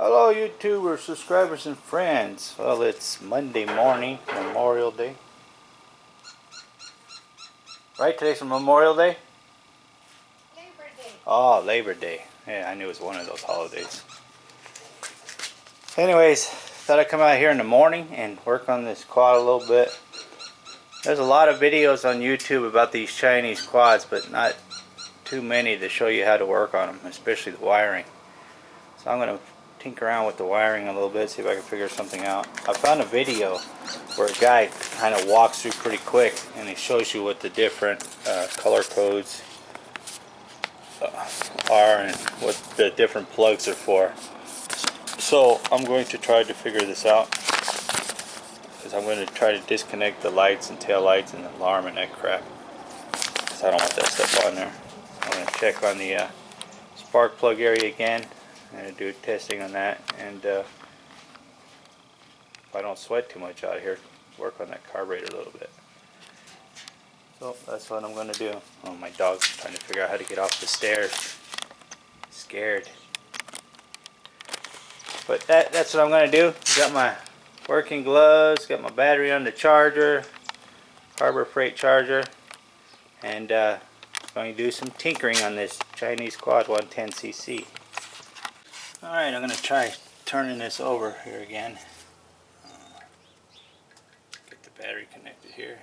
Hello YouTubers, subscribers and friends. Well, it's Monday morning, Memorial Day. Right, today's Memorial Day? Labor Day. Oh, Labor Day. Yeah, I knew it was one of those holidays. Anyways, thought I'd come out here in the morning and work on this quad a little bit. There's a lot of videos on YouTube about these Chinese quads, but not too many to show you how to work on them, especially the wiring. So I'm going to tinker around with the wiring a little bit, see if I can figure something out. I found a video where a guy kind of walks through pretty quick and he shows you what the different color codes are and what the different plugs are for. So I'm going to try to figure this out, because I'm going to try to disconnect the lights and tail lights and the alarm and that crap, because I don't want that stuff on there. I'm going to check on the spark plug area again. I'm going to do testing on that, and if I don't sweat too much out of here, work on that carburetor a little bit. So that's what I'm going to do. Oh, my dog's trying to figure out how to get off the stairs. Scared. But that's what I'm going to do. Got my working gloves, got my battery on the charger, Harbor Freight charger, and going to do some tinkering on this Chinese quad 110cc. Alright, I'm going to try turning this over here again. Get the battery connected here.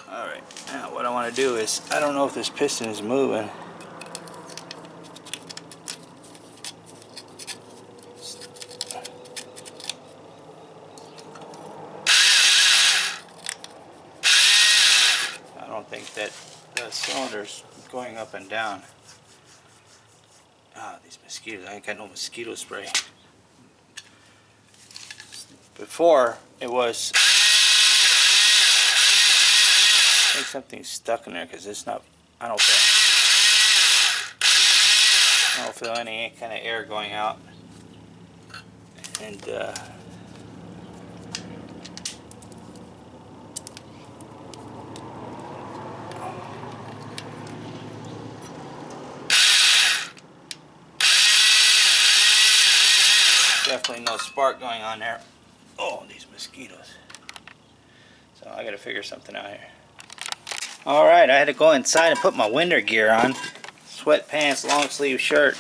Alright, now what I want to do is, I don't know if this piston is moving. I don't think that the cylinder's going up and down. Ah, these mosquitoes. I ain't got no mosquito spray. Before, it was... I think something's stuck in there, because it's not... I don't feel any kind of air going out. And definitely no spark going on there. Oh, these mosquitoes. So I gotta figure something out here. Alright, I had to go inside and put my winter gear on. Sweatpants, long sleeve shirt,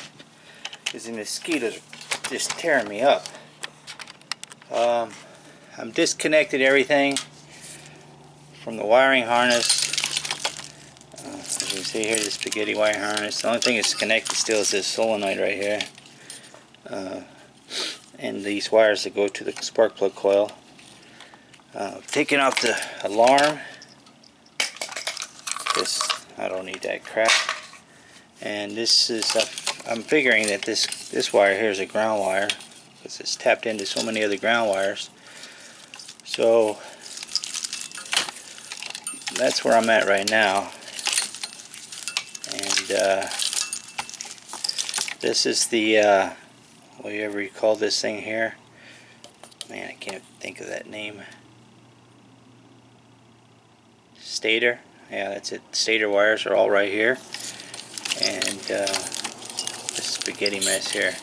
because the mosquitoes are just tearing me up. I'm disconnected everything from the wiring harness. As you can see here, the spaghetti wire harness. The only thing that's connected still is this solenoid right here. And these wires that go to the spark plug coil. Taking off the alarm. I don't need that crap. And this is, I'm figuring that this wire here is a ground wire, because it's tapped into so many other ground wires. So that's where I'm at right now. And this is the whatever you call this thing here. Man, I can't think of that name. Stator. Yeah, that's it. Stator wires are all right here. And this spaghetti mess here.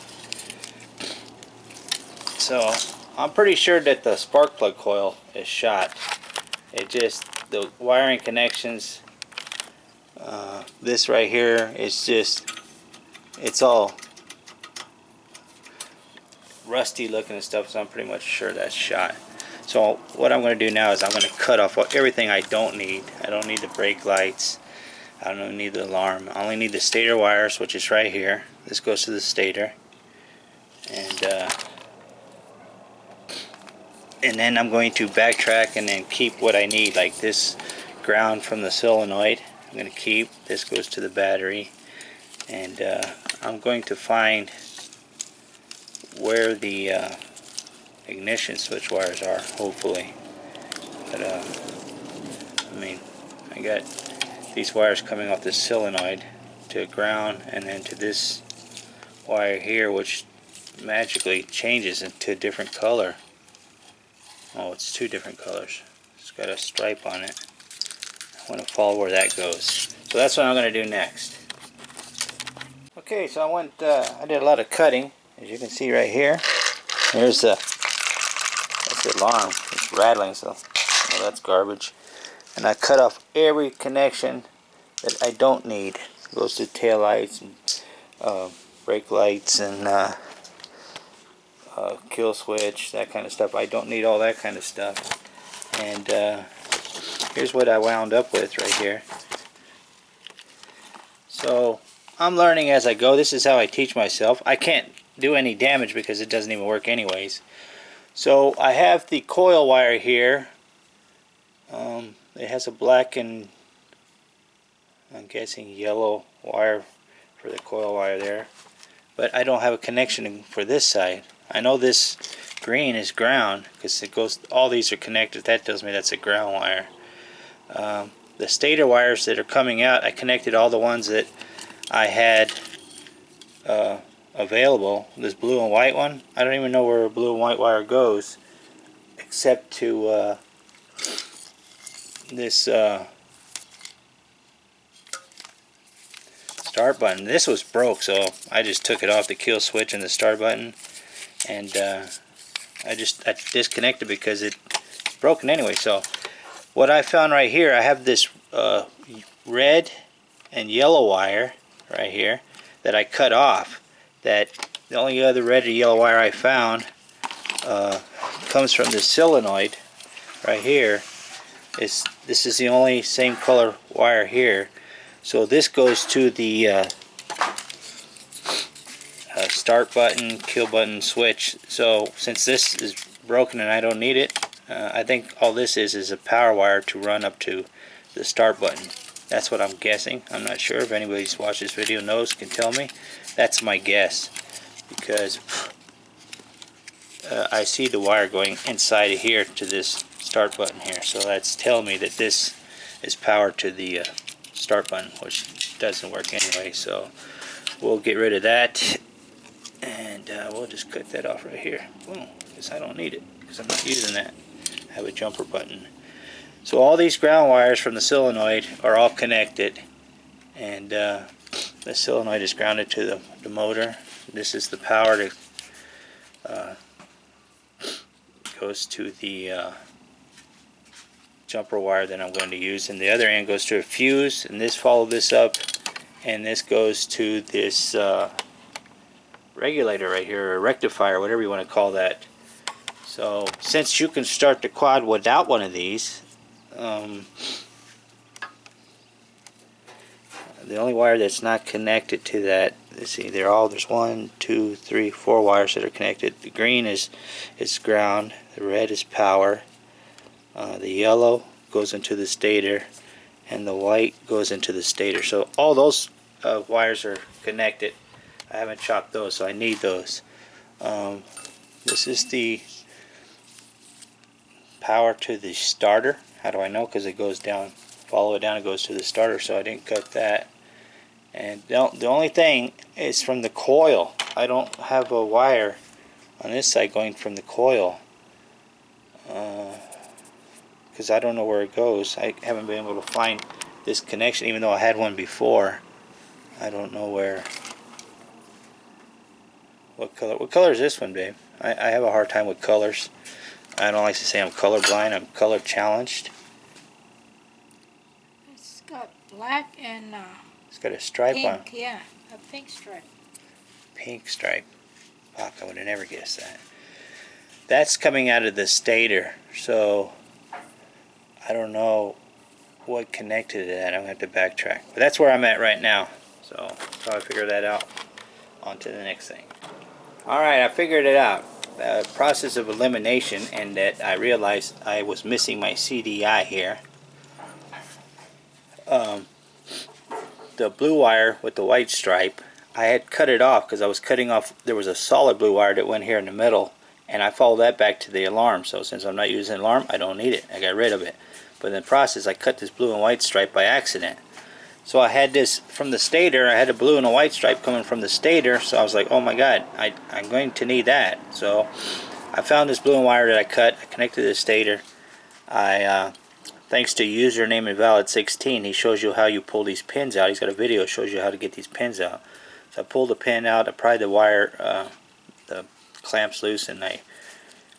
So I'm pretty sure that the spark plug coil is shot. It just, the wiring connections, this right here is just, it's all rusty looking and stuff, so I'm pretty much sure that's shot. So what I'm going to do now is I'm going to cut off everything I don't need. I don't need the brake lights. I don't need the alarm. I only need the stator wires, which is right here. This goes to the stator. And then I'm going to backtrack and then keep what I need, like this ground from the solenoid. I'm going to keep. This goes to the battery. And I'm going to find where the ignition switch wires are, hopefully. But I mean, I got these wires coming off this solenoid to ground, and then to this wire here, which magically changes into a different color. Oh, it's two different colors. It's got a stripe on it. I want to follow where that goes. So that's what I'm going to do next. Okay, so I did a lot of cutting, as you can see right here. Here's that's the alarm. It's rattling, so well, that's garbage. And I cut off every connection that I don't need. It goes to tail lights and brake lights and kill switch, that kind of stuff. I don't need all that kind of stuff. And here's what I wound up with right here. So I'm learning as I go. This is how I teach myself. I can't do any damage because it doesn't even work anyways. So I have the coil wire here. It has a black and I'm guessing yellow wire for the coil wire there. But I don't have a connection for this side. I know this green is ground because it goes. All these are connected. That tells me that's a ground wire. The stator wires that are coming out, I connected all the ones that I had available. This blue and white one, I don't even know where a blue and white wire goes, except to this start button. This was broke, so I just took it off the kill switch and the start button, and I disconnected because it's broken anyway. So what I found right here, I have this red and yellow wire right here that I cut off. That the only other red or yellow wire I found comes from the solenoid right here. This is the only same color wire here. So this goes to the start button, kill button, switch. So since this is broken and I don't need it, I think all this is a power wire to run up to the start button. That's what I'm guessing. I'm not sure. If anybody who's watched this video knows, can tell me. That's my guess, because I see the wire going inside of here to this start button here. So that's telling me that this is power to the start button, which doesn't work anyway. So we'll get rid of that, and we'll just cut that off right here. Boom, because I don't need it, because I'm not using that. I have a jumper button. So all these ground wires from the solenoid are all connected, and the solenoid is grounded to the motor. This is the power that goes to the jumper wire that I'm going to use, and the other end goes to a fuse, and this follows this up, and this goes to this regulator right here, or rectifier, whatever you want to call that. So since you can start the quad without one of these, the only wire that's not connected to that, let's see, there's 1, 2, 3, 4 wires that are connected. The green is ground, the red is power, the yellow goes into the stator, and the white goes into the stator. So all those wires are connected. I haven't chopped those, so I need those. This is the power to the starter. How do I know? Because it goes down, follow it down, it goes to the starter, so I didn't cut that. And the only thing is from the coil. I don't have a wire on this side going from the coil, because I don't know where it goes. I haven't been able to find this connection, even though I had one before. I don't know where. What color is this one, babe? I have a hard time with colors. I don't like to say I'm colorblind. I'm color challenged. It's got black and It's got a stripe pink, on. yeah, a pink stripe. Pink stripe. Fuck, I would have never guessed that. That's coming out of the stator, so I don't know what connected to that. I'm going to have to backtrack. But that's where I'm at right now. So I'll probably figure that out. On to the next thing. Alright, I figured it out. The process of elimination, and that I realized I was missing my CDI here. The blue wire with the white stripe, I had cut it off because I was cutting off. There was a solid blue wire that went here in the middle, and I followed that back to the alarm. So since I'm not using alarm, I don't need it. I got rid of it. But in the process, I cut this blue and white stripe by accident. So I had this from the stator. I had a blue and a white stripe coming from the stator. So I was like, oh my god, I'm going to need that. So I found this balloon wire that I cut. I connected to the stator. Thanks to username invalid16, he shows you how you pull these pins out. He's got a video that shows you how to get these pins out. So I pulled the pin out, I pried the wire, the clamps loose, and I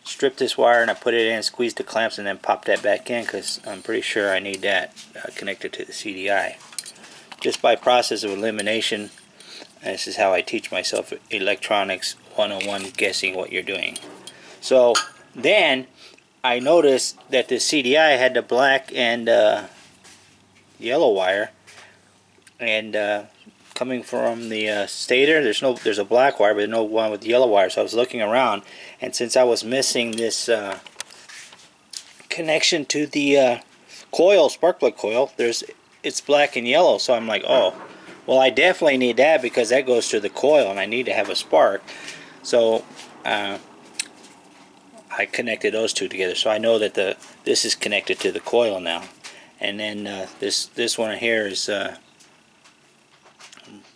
stripped this wire and I put it in, squeezed the clamps, and then popped that back in because I'm pretty sure I need that connected to the CDI. Just by process of elimination, this is how I teach myself electronics 101, guessing what you're doing. So then I noticed that the CDI had the black and yellow wire, and coming from the stator, there's a black wire, but no one with yellow wire. So I was looking around, and since I was missing this connection to the coil, spark plug coil, it's black and yellow. So I'm like, oh, well, I definitely need that because that goes to the coil, and I need to have a spark. So I connected those two together, so I know that this is connected to the coil now. And then this one here is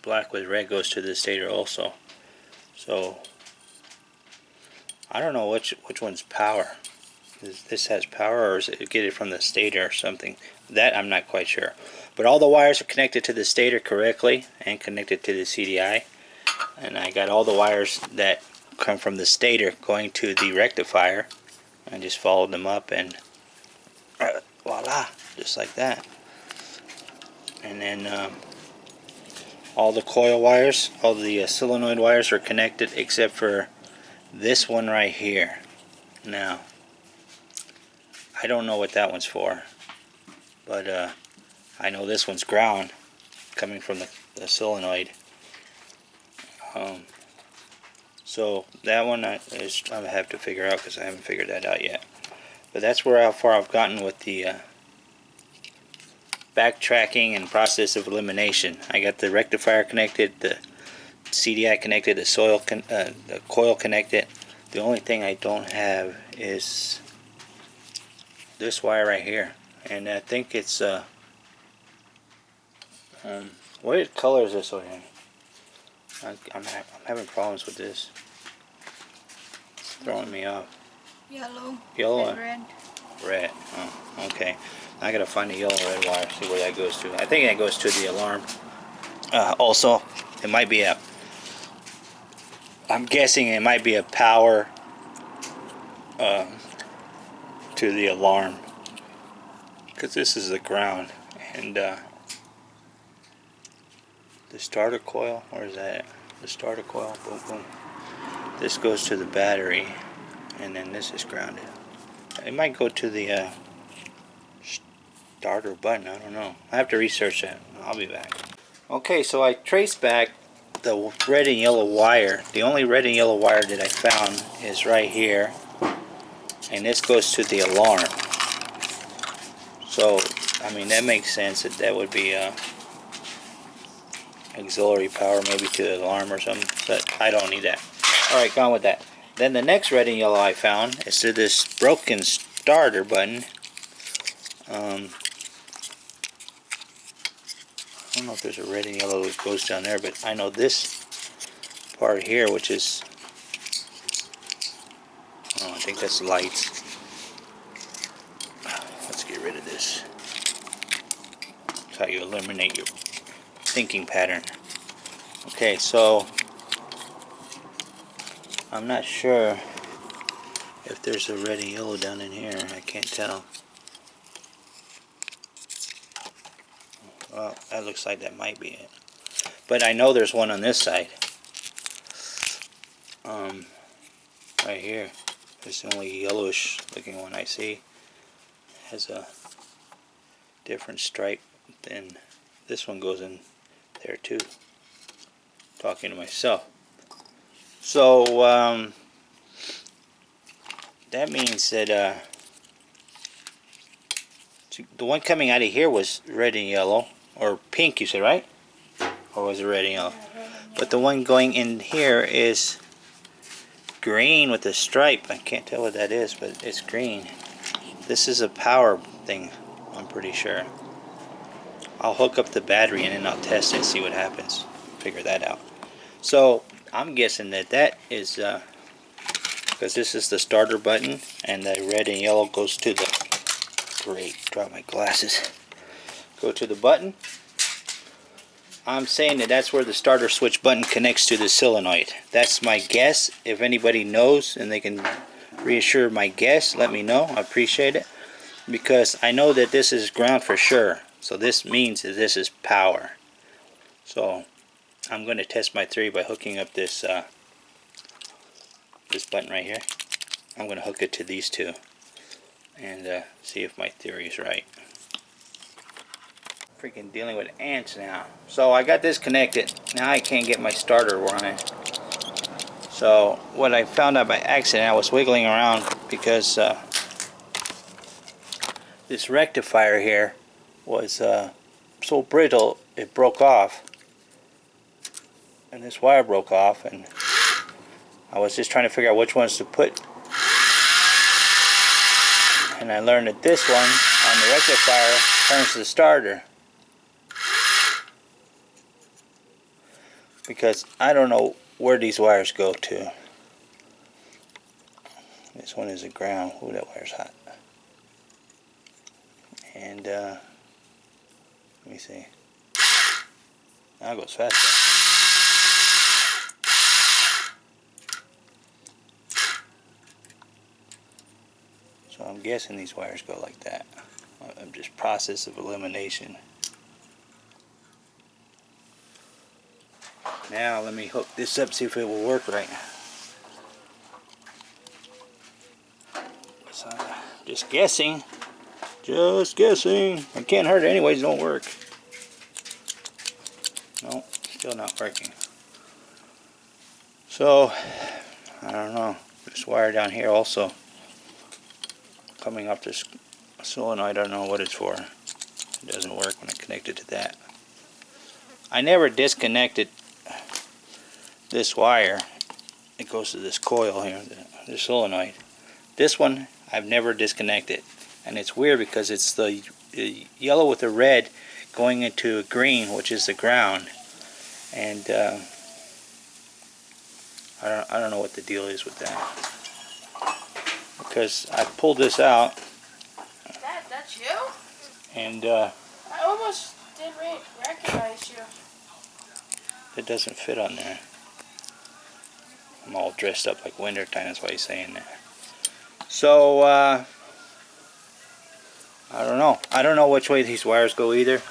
black with red, goes to the stator also. So I don't know which one's power. This has power, or is it get it from the stator or something? That I'm not quite sure. But all the wires are connected to the stator correctly and connected to the CDI. And I got all the wires that come from the stator going to the rectifier. I just followed them up, and voila, just like that. And then all the coil wires, all the solenoid wires are connected except for this one right here. Now, I don't know what that one's for, but I know this one's ground coming from the solenoid. So that one I have to figure out because I haven't figured that out yet. But that's how far I've gotten with the backtracking and process of elimination. I got the rectifier connected, the CDI connected, the coil connected. The only thing I don't have is this wire right here, and I think it's what color is this over here? I'm having problems with this. It's throwing me off. Yellow. Yellow. And red. Red. Oh, okay. I gotta find the yellow red wire. See where that goes to. I think that goes to the alarm. Also, it might be a. I'm guessing it might be a power to the alarm, because this is the ground, and the starter coil. Where is that? The starter coil. Boom, boom. This goes to the battery, and then this is grounded. It might go to the starter button. I don't know. I have to research that. I'll be back. Okay, so I traced back the red and yellow wire. The only red and yellow wire that I found is right here, and this goes to the alarm. So, I mean, that makes sense that would be auxiliary power, maybe to the alarm or something, but I don't need that. Alright, gone with that. Then the next red and yellow I found is to this broken starter button. I don't know if there's a red and yellow that goes down there, but I know this part here, which is, oh, I think that's lights. Let's get rid of this. That's how you eliminate your thinking pattern. Okay, so I'm not sure if there's a red and yellow down in here. I can't tell. Well, that looks like that might be it. But I know there's one on this side. Right here. It's the only yellowish looking one I see. It has a different stripe than this one goes in there too. Talking to myself. So that means that the one coming out of here was red and yellow, or pink, you said, right? Or was it red and yellow? But the one going in here is green with a stripe. I can't tell what that is, but it's green. This is a power thing, I'm pretty sure. I'll hook up the battery and then I'll test it and see what happens. Figure that out. So I'm guessing that is because this is the starter button, and the red and yellow goes to the, great, drop my glasses, go to the button. I'm saying that that's where the starter switch button connects to the solenoid. That's my guess. If anybody knows and they can reassure my guess, let me know. I appreciate it, because I know that this is ground for sure. So this means that this is power. So I'm going to test my theory by hooking up this this button right here. I'm going to hook it to these two and see if my theory is right. Freaking dealing with ants now. So I got this connected. Now I can't get my starter running. So what I found out by accident, I was wiggling around because this rectifier here was so brittle it broke off, and this wire broke off, and I was just trying to figure out which ones to put, and I learned that this one on the rectifier turns the starter, because I don't know where these wires go to. This one is a ground. Ooh, that wire's hot. And let me see. Now it goes faster. So I'm guessing these wires go like that. I'm just process of elimination. Now let me hook this up, see if it will work right. So, just guessing. Just guessing. It can't hurt anyways, it don't work. Nope, still not working. So, I don't know. This wire down here also coming up this solenoid, I don't know what it's for. It doesn't work when I connect it to that. I never disconnected this wire. It goes to this coil here, the solenoid. This one I've never disconnected, and it's weird because it's the yellow with the red going into green, which is the ground, and I don't know what the deal is with that, because I pulled this out. Dad, that's you? And I almost didn't recognize you. it doesn't fit on there. I'm all dressed up like winter time, that's why he's saying that. So I don't know. I don't know which way these wires go either.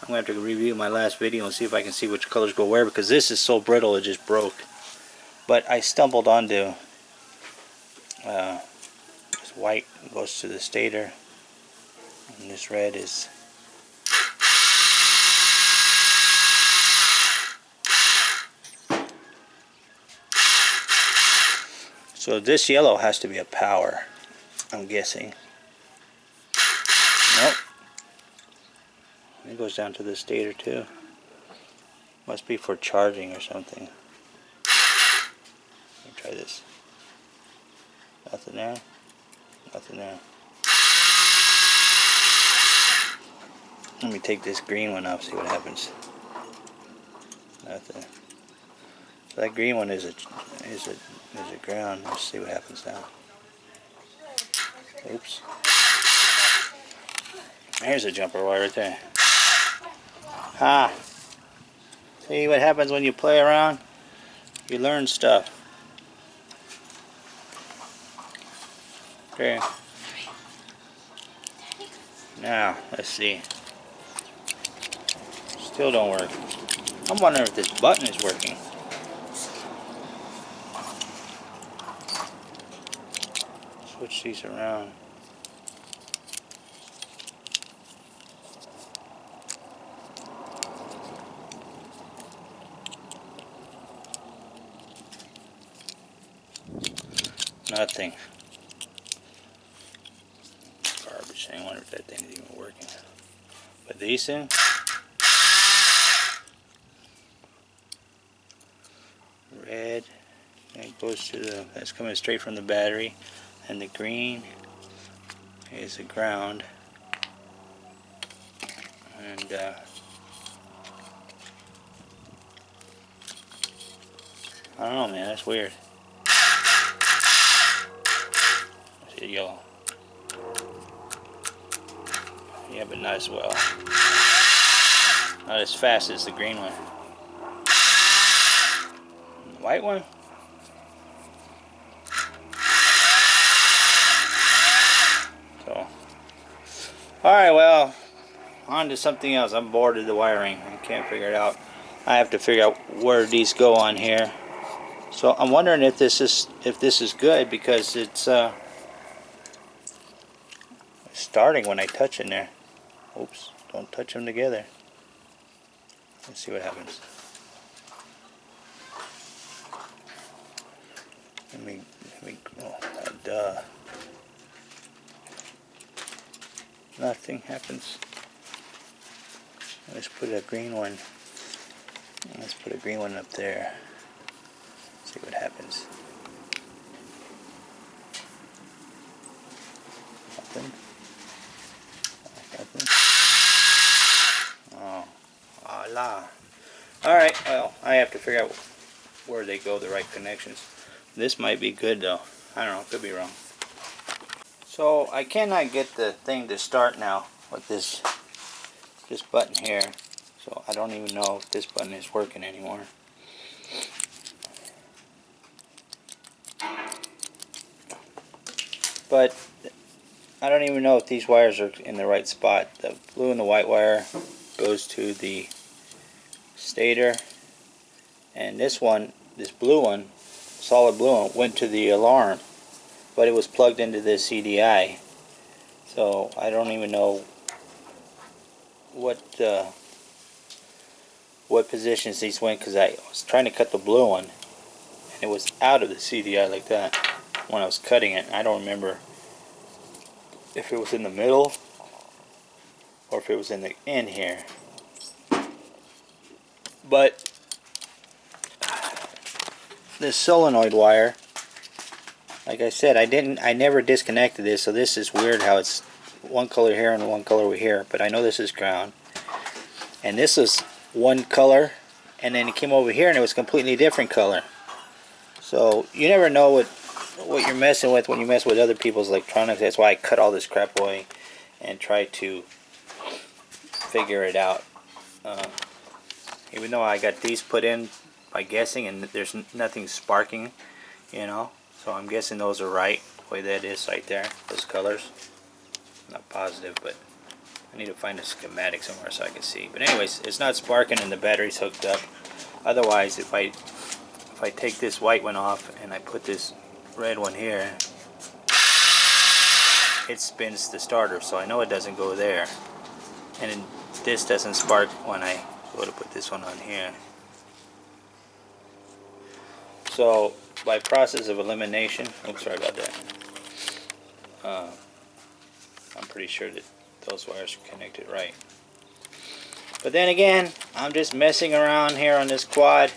I'm going to have to review my last video and see if I can see which colors go where, because this is so brittle it just broke. But I stumbled onto this white goes to the stator, and this red is so this yellow has to be a power, I'm guessing. Nope. It goes down to the stator too. Must be for charging or something. Let me try this. Nothing there. Nothing there. Let me take this green one off, see what happens. Nothing. So that green one is a ground. Let's see what happens now. Oops. There's a jumper wire right there. Ha! See what happens when you play around? You learn stuff. Okay. Now, let's see. Still don't work. I'm wondering if this button is working. Switch these around. Nothing. Garbage. I wonder if that thing is even working. But these things, red, it goes to the, that's coming straight from the battery, and the green is the ground, and I don't know, man, that's weird. the yellow. Yeah, but not as well. Not as fast as the green one. The white one? So, alright, well, on to something else. I'm bored of the wiring. I can't figure it out. I have to figure out where these go on here. So I'm wondering if this is good, because it's starting when I touch in there. Oops, don't touch them together. Let's see what happens. Let me oh, duh. Nothing happens. Let's put a green one. Let's put a green one up there. See what happens. Nothing. Nothing. Oh, voila. Alright, well, I have to figure out where they go, the right connections. This might be good though. I don't know, could be wrong. So I cannot get the thing to start now with this button here. So I don't even know if this button is working anymore. But I don't even know if these wires are in the right spot. The blue and the white wire goes to the stator, and this one, this blue one, solid blue one, went to the alarm, but it was plugged into this CDI. So I don't even know what positions these went, because I was trying to cut the blue one and it was out of the CDI like that when I was cutting it. I don't remember if it was in the middle or if it was in the end here. But this solenoid wire, like I said, I never disconnected this, so this is weird how it's one color here and one color over here, but I know this is ground. And this is one color, and then it came over here and it was completely different color. So you never know what you're messing with when you mess with other people's electronics. That's why I cut all this crap away and try to figure it out. Even though I got these put in by guessing, and there's nothing sparking, you know, so I'm guessing those are right the way that is right there, those colors. I'm not positive, but I need to find a schematic somewhere so I can see. But anyways, it's not sparking and the battery's hooked up. Otherwise, if I take this white one off and I put this red one here, it spins the starter, so I know it doesn't go there. And then this doesn't spark when I go to put this one on here. So by process of elimination, oops, sorry about that. I'm pretty sure that those wires are connected right. But then again, I'm just messing around here on this quad.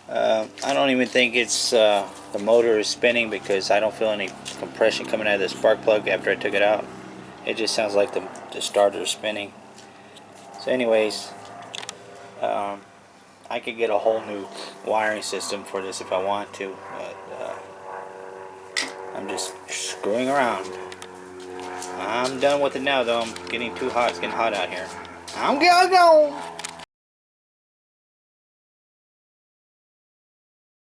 I don't even think it's the motor is spinning, because I don't feel any compression coming out of the spark plug after I took it out. It just sounds like the starter is spinning. So anyways, I could get a whole new wiring system for this if I want to, but I'm just screwing around. I'm done with it now though. I'm getting too hot. It's getting hot out here. I'm gonna go.